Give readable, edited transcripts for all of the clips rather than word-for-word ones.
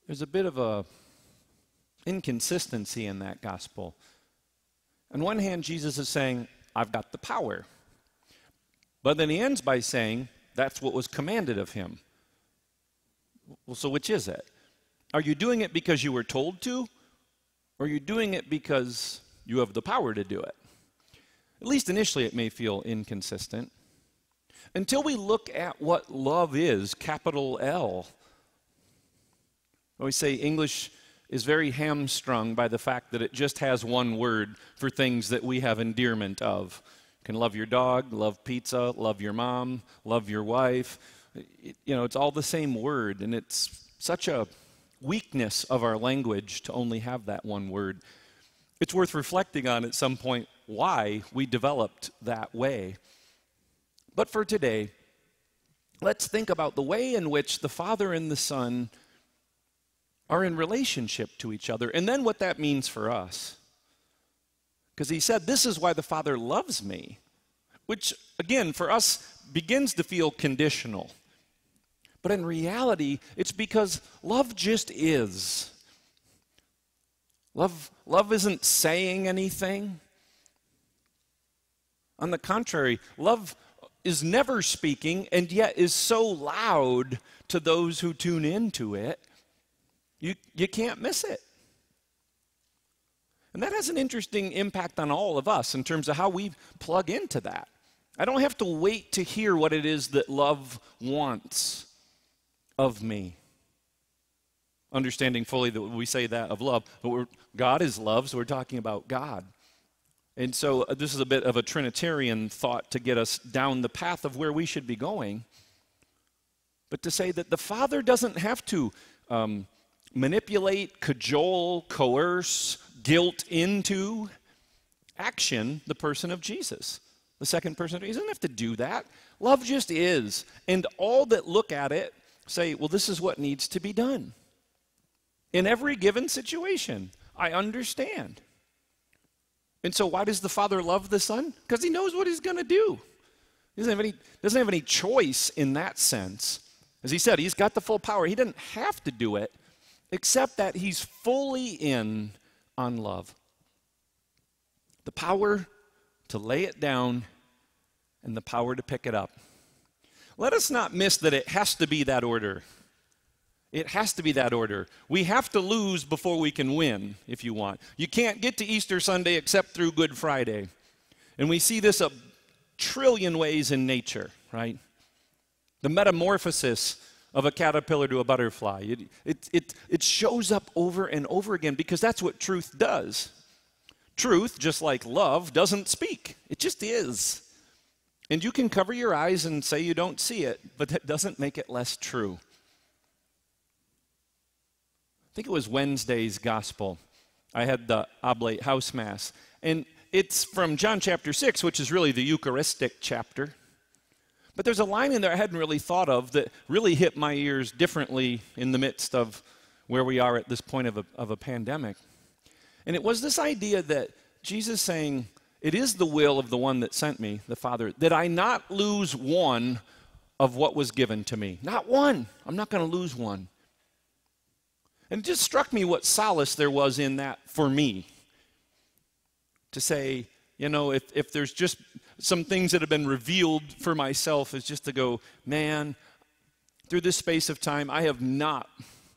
There's a bit of a inconsistency in that gospel. On one hand, Jesus is saying, I've got the power. But then he ends by saying, that's what was commanded of him. Well, so which is it? Are you doing it because you were told to? Or are you doing it because you have the power to do it? At least initially it may feel inconsistent. Until we look at what love is, capital L. I always say English is very hamstrung by the fact that it just has one word for things that we have endearment of. You can love your dog, love pizza, love your mom, love your wife. It's all the same word, and it's such a weakness of our language to only have that one word. It's worth reflecting on at some point why we developed that way. But for today, let's think about the way in which the Father and the Son are in relationship to each other, and then what that means for us. Because he said, this is why the Father loves me, which, again, for us begins to feel conditional. But in reality, it's because love just is. Love isn't saying anything. On the contrary, love is never speaking, and yet is so loud to those who tune into it, you can't miss it. And that has an interesting impact on all of us in terms of how we plug into that. I don't have to wait to hear what it is that love wants of me. Understanding fully that we say that of love, but God is love, so we're talking about God. And so this is a bit of a Trinitarian thought to get us down the path of where we should be going. But to say that the Father doesn't have to manipulate, cajole, coerce, guilt into action the person of Jesus, the second person. He doesn't have to do that. Love just is. And all that look at it say, well, this is what needs to be done. In every given situation, I understand. And so why does the Father love the Son? Because he knows what he's going to do. He doesn't have any choice in that sense. As he said, he's got the full power. He doesn't have to do it, except that he's fully in on love. The power to lay it down and the power to pick it up. Let us not miss that it has to be that order. It has to be that order. We have to lose before we can win, if you want. You can't get to Easter Sunday except through Good Friday. And we see this a trillion ways in nature, right? The metamorphosis of a caterpillar to a butterfly. It shows up over and over again because that's what truth does. Truth, just like love, doesn't speak. It just is. And you can cover your eyes and say you don't see it, but that doesn't make it less true. I think it was Wednesday's gospel. I had the oblate house mass. And it's from John chapter 6, which is really the Eucharistic chapter. But there's a line in there I hadn't really thought of that really hit my ears differently in the midst of where we are at this point of a pandemic. And it was this idea that Jesus saying, it is the will of the one that sent me, the Father, that I not lose one of what was given to me. Not one. I'm not going to lose one. And it just struck me what solace there was in that for me. To say, if there's just some things that have been revealed for myself is just to go, man, through this space of time, I have not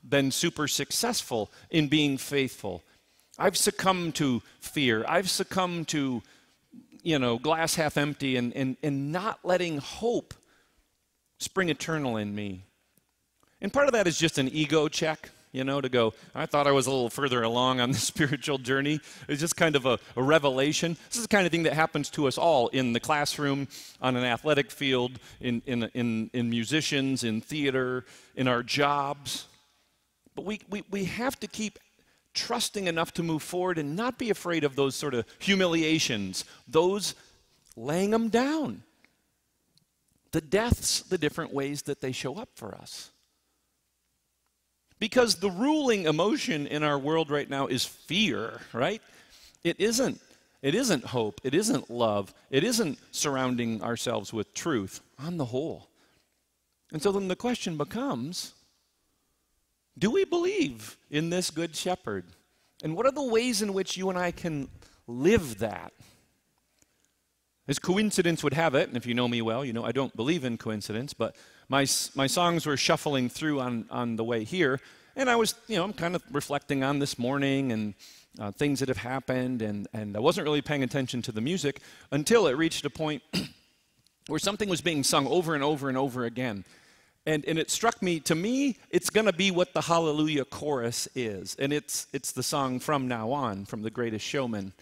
been super successful in being faithful. I've succumbed to fear. I've succumbed to, glass half empty and not letting hope spring eternal in me. And part of that is just an ego check. To go, I thought I was a little further along on the spiritual journey. It's just kind of a revelation. This is the kind of thing that happens to us all in the classroom, on an athletic field, in musicians, in theater, in our jobs. But we have to keep trusting enough to move forward and not be afraid of those sort of humiliations, those laying them down. The deaths, the different ways that they show up for us. Because the ruling emotion in our world right now is fear, right? It isn't hope. It isn't love. It isn't surrounding ourselves with truth on the whole. And so then the question becomes, Do we believe in this good shepherd? And what are the ways in which you and I can live that? As coincidence would have it, and if you know me well, you know I don't believe in coincidence, but my songs were shuffling through on the way here, and I was, I'm kind of reflecting on this morning and things that have happened, and I wasn't really paying attention to the music until it reached a point where something was being sung over and over and over again. And it struck me, to me, it's going to be what the Hallelujah chorus is, and it's the song From Now On, from The Greatest Showman.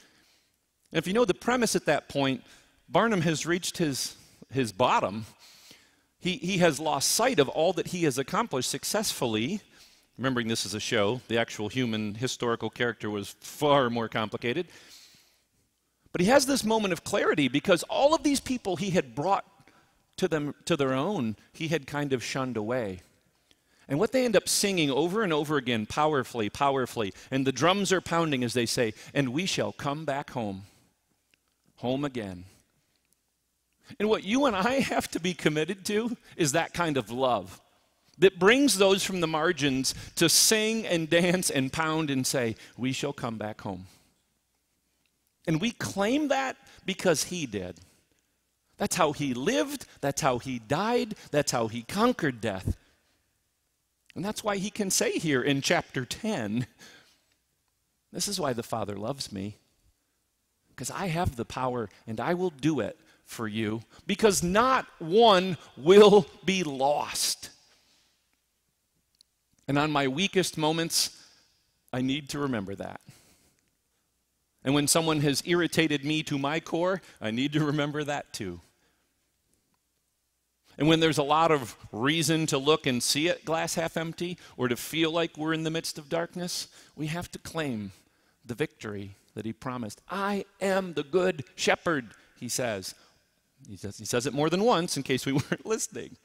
And if you know the premise at that point, Barnum has reached his bottom. He has lost sight of all that he has accomplished successfully. Remembering this is a show, the actual human historical character was far more complicated. But he has this moment of clarity because all of these people he had brought to their own, he had kind of shunned away. And what they end up singing over and over again, powerfully, powerfully, and the drums are pounding as they say, "And we shall come back home, home again." And what you and I have to be committed to is that kind of love that brings those from the margins to sing and dance and pound and say, "We shall come back home." And we claim that because he did. That's how he lived, that's how he died, that's how he conquered death. And that's why he can say here in chapter 10, this is why the Father loves me, because I have the power and I will do it for you, because not one will be lost. And on my weakest moments, I need to remember that. And when someone has irritated me to my core, I need to remember that too. And when there's a lot of reason to look and see it glass half empty, or to feel like we're in the midst of darkness, we have to claim the victory that he promised. I am the good shepherd, he says. He says it more than once in case we weren't listening.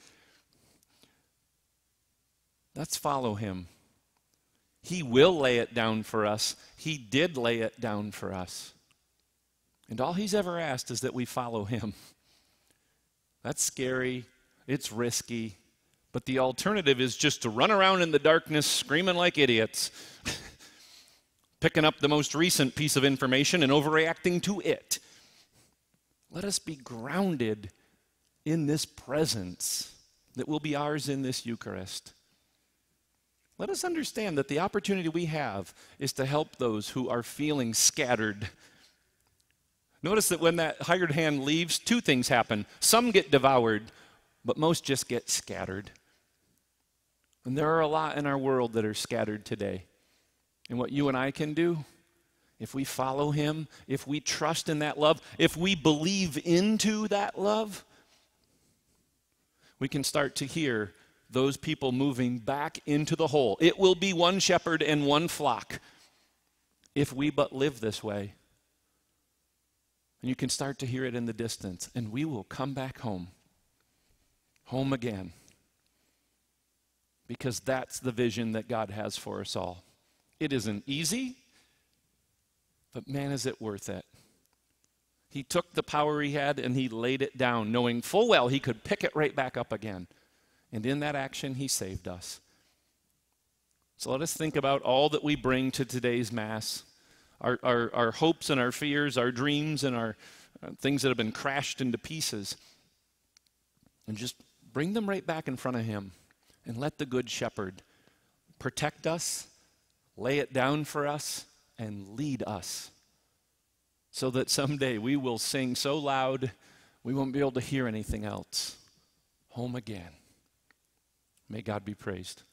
Let's follow him. He will lay it down for us. He did lay it down for us. And all he's ever asked is that we follow him. That's scary. It's risky. But the alternative is just to run around in the darkness screaming like idiots, picking up the most recent piece of information and overreacting to it. Let us be grounded in this presence that will be ours in this Eucharist. Let us understand that the opportunity we have is to help those who are feeling scattered. Notice that when that hired hand leaves, two things happen. Some get devoured, but most just get scattered. And there are a lot in our world that are scattered today. And what you and I can do, if we follow him, if we trust in that love, if we believe into that love, we can start to hear those people moving back into the whole. It will be one shepherd and one flock if we but live this way. And you can start to hear it in the distance, and we will come back home, home again, because that's the vision that God has for us all. It isn't easy, but man, is it worth it. He took the power he had and he laid it down, knowing full well he could pick it right back up again. And in that action, he saved us. So let us think about all that we bring to today's Mass, our hopes and our fears, our dreams and our things that have been crashed into pieces, and just bring them right back in front of him and let the Good Shepherd protect us, lay it down for us, and lead us, so that someday we will sing so loud we won't be able to hear anything else. Home again. May God be praised.